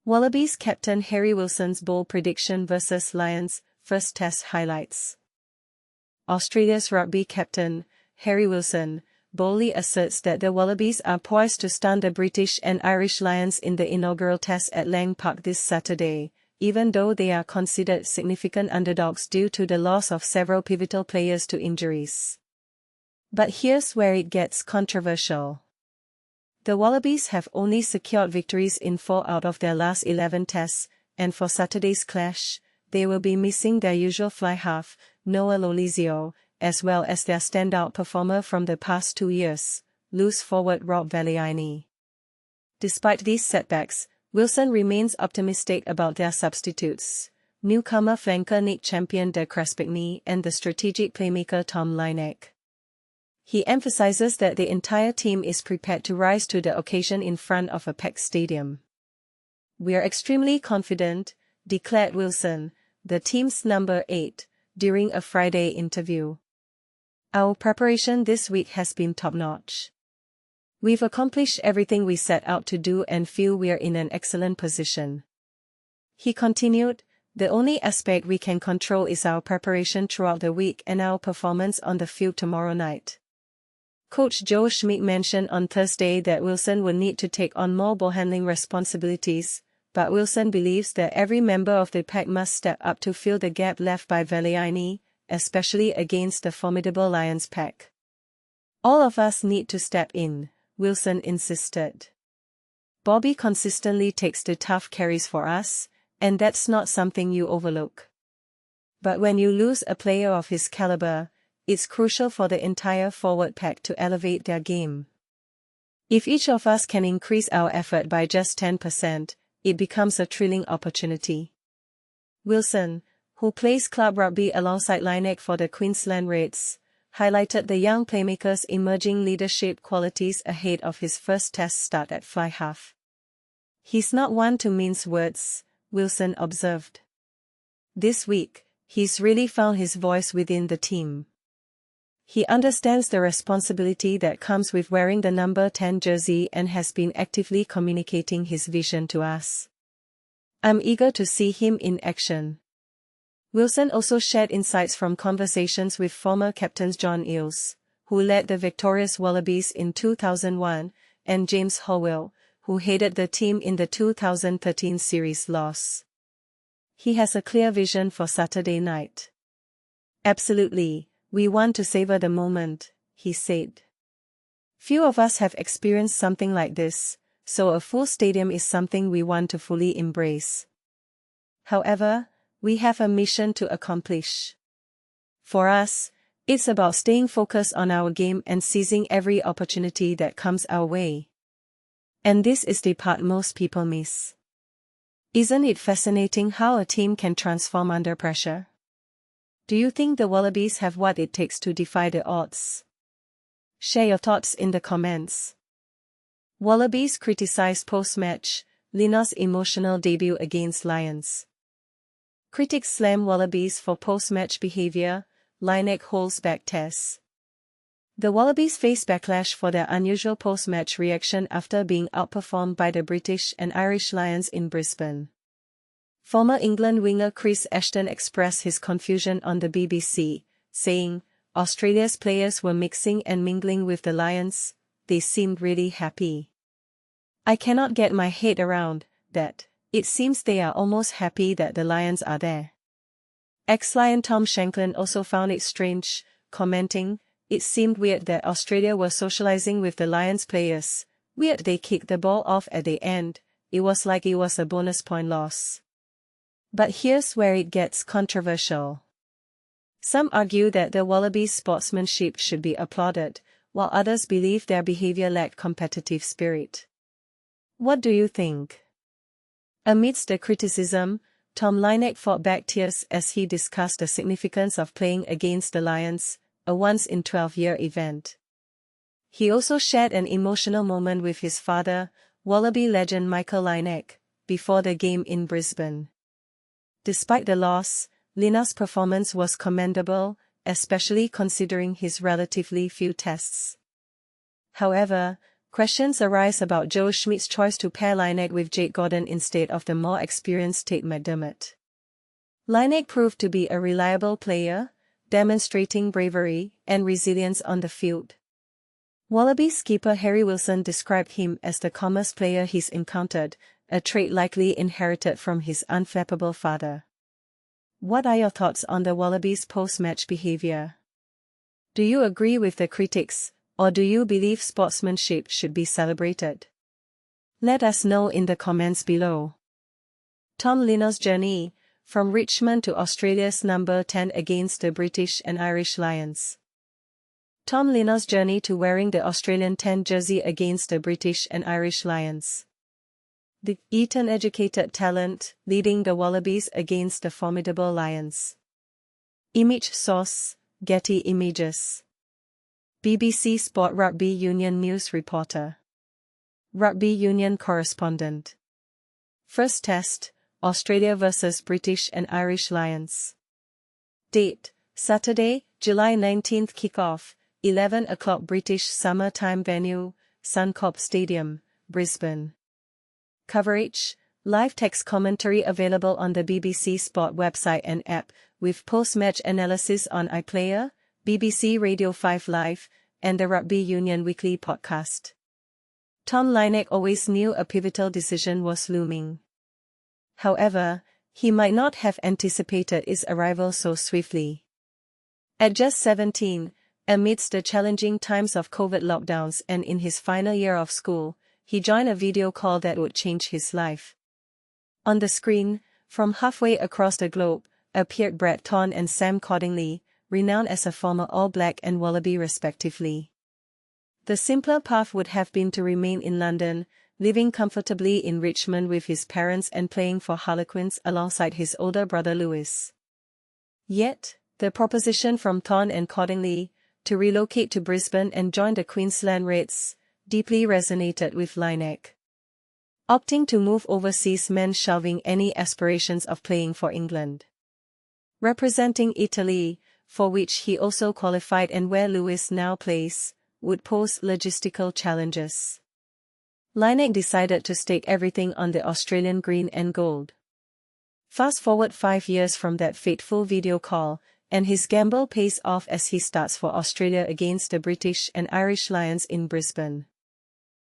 Wallabies captain Harry Wilson's bold prediction versus Lions, first test highlights. Australia's rugby captain, Harry Wilson, boldly asserts that the Wallabies are poised to stun the British and Irish Lions in the inaugural test at Lynagh Park this Saturday, even though they are considered significant underdogs due to the loss of several pivotal players to injuries. But here's where it gets controversial. The Wallabies have only secured victories in 4 out of their last 11 tests, and for Saturday's clash, they will be missing their usual fly half, Noah Lolizio, as well as their standout performer from the past 2 years, loose forward Rob Valiaini. Despite these setbacks, Wilson remains optimistic about their substitutes, newcomer flanker Nick champion de Crespigny and the strategic playmaker Tom Lynagh. He emphasizes that the entire team is prepared to rise to the occasion in front of a packed stadium. "We're extremely confident," declared Wilson, the team's number 8, during a Friday interview. "Our preparation this week has been top-notch. We've accomplished everything we set out to do and feel we're in an excellent position." He continued, "The only aspect we can control is our preparation throughout the week and our performance on the field tomorrow night." Coach Joe Schmidt mentioned on Thursday that Wilson will need to take on more ball handling responsibilities, but Wilson believes that every member of the pack must step up to fill the gap left by Valiaini, especially against the formidable Lions pack. "All of us need to step in," Wilson insisted. "Bobby consistently takes the tough carries for us, and that's not something you overlook. But when you lose a player of his caliber, it's crucial for the entire forward pack to elevate their game. If each of us can increase our effort by just 10%, it becomes a thrilling opportunity." Wilson, who plays club rugby alongside Lynagh for the Queensland Reds, highlighted the young playmaker's emerging leadership qualities ahead of his first test start at fly half. "He's not one to mince words," Wilson observed. "This week, he's really found his voice within the team. He understands the responsibility that comes with wearing the number 10 jersey and has been actively communicating his vision to us. I'm eager to see him in action." Wilson also shared insights from conversations with former captains John Eales, who led the victorious Wallabies in 2001, and James Howell, who headed the team in the 2013 series loss. He has a clear vision for Saturday night. "Absolutely. We want to savor the moment," he said. "Few of us have experienced something like this, so a full stadium is something we want to fully embrace. However, we have a mission to accomplish. For us, it's about staying focused on our game and seizing every opportunity that comes our way. And this is the part most people miss. Isn't it fascinating how a team can transform under pressure? Do you think the Wallabies have what it takes to defy the odds? Share your thoughts in the comments." Wallabies criticized post-match, Lynagh's emotional debut against Lions. Critics slam Wallabies for post-match behavior, Lynagh holds back tests. The Wallabies face backlash for their unusual post-match reaction after being outperformed by the British and Irish Lions in Brisbane. Former England winger Chris Ashton expressed his confusion on the BBC, saying, "Australia's players were mixing and mingling with the Lions, they seemed really happy. I cannot get my head around that. It seems they are almost happy that the Lions are there." Ex-Lion Tom Shanklin also found it strange, commenting, "It seemed weird that Australia was socializing with the Lions players. Weird they kicked the ball off at the end. It was like it was a bonus point loss." But here's where it gets controversial. Some argue that the Wallabies' sportsmanship should be applauded, while others believe their behavior lacked competitive spirit. What do you think? Amidst the criticism, Tom Lynagh fought back tears as he discussed the significance of playing against the Lions, a once-in-12-year event. He also shared an emotional moment with his father, Wallaby legend Michael Lynagh, before the game in Brisbane. Despite the loss, Lynagh's performance was commendable, especially considering his relatively few tests. However, Questions arise about Joe Schmidt's choice to pair Lynagh with Jake Gordon instead of the more experienced Tate McDermott. Lynagh proved to be a reliable player, demonstrating bravery and resilience on the field. Wallabies skipper Harry Wilson described him as the calmest player he's encountered, a trait likely inherited from his unflappable father. What are your thoughts on the Wallabies' post-match behavior? Do you agree with the critics, or do you believe sportsmanship should be celebrated? Let us know in the comments below. Tom Lynagh's journey, from Richmond to Australia's number 10 against the British and Irish Lions. Tom Lynagh's journey to wearing the Australian 10 jersey against the British and Irish Lions. The Eton-educated talent leading the Wallabies against the formidable Lions. Image source, Getty Images. BBC Sport Rugby Union News Reporter. Rugby Union Correspondent. First Test, Australia vs British and Irish Lions. Date, Saturday, July 19. Kickoff, 11 o'clock British Summer Time. Venue, Suncorp Stadium, Brisbane. Coverage, live text commentary available on the BBC Sport website and app, with post-match analysis on iPlayer, BBC Radio 5 Live, and the Rugby Union Weekly podcast. Tom Lynagh always knew a pivotal decision was looming. However, he might not have anticipated its arrival so swiftly. At just 17, amidst the challenging times of COVID lockdowns and in his final year of school, he joined a video call that would change his life. On the screen, from halfway across the globe, appeared Brad Thorn and Sam Cordingley, renowned as a former All Black and Wallaby respectively. The simpler path would have been to remain in London, living comfortably in Richmond with his parents and playing for Harlequins alongside his older brother Lewis. Yet, the proposition from Thorn and Cordingley, to relocate to Brisbane and join the Queensland Reds, deeply resonated with Lynagh. Opting to move overseas meant shelving any aspirations of playing for England. Representing Italy, for which he also qualified and where Lewis now plays, would pose logistical challenges. Lynagh decided to stake everything on the Australian green and gold. Fast forward 5 years from that fateful video call, and his gamble pays off as he starts for Australia against the British and Irish Lions in Brisbane.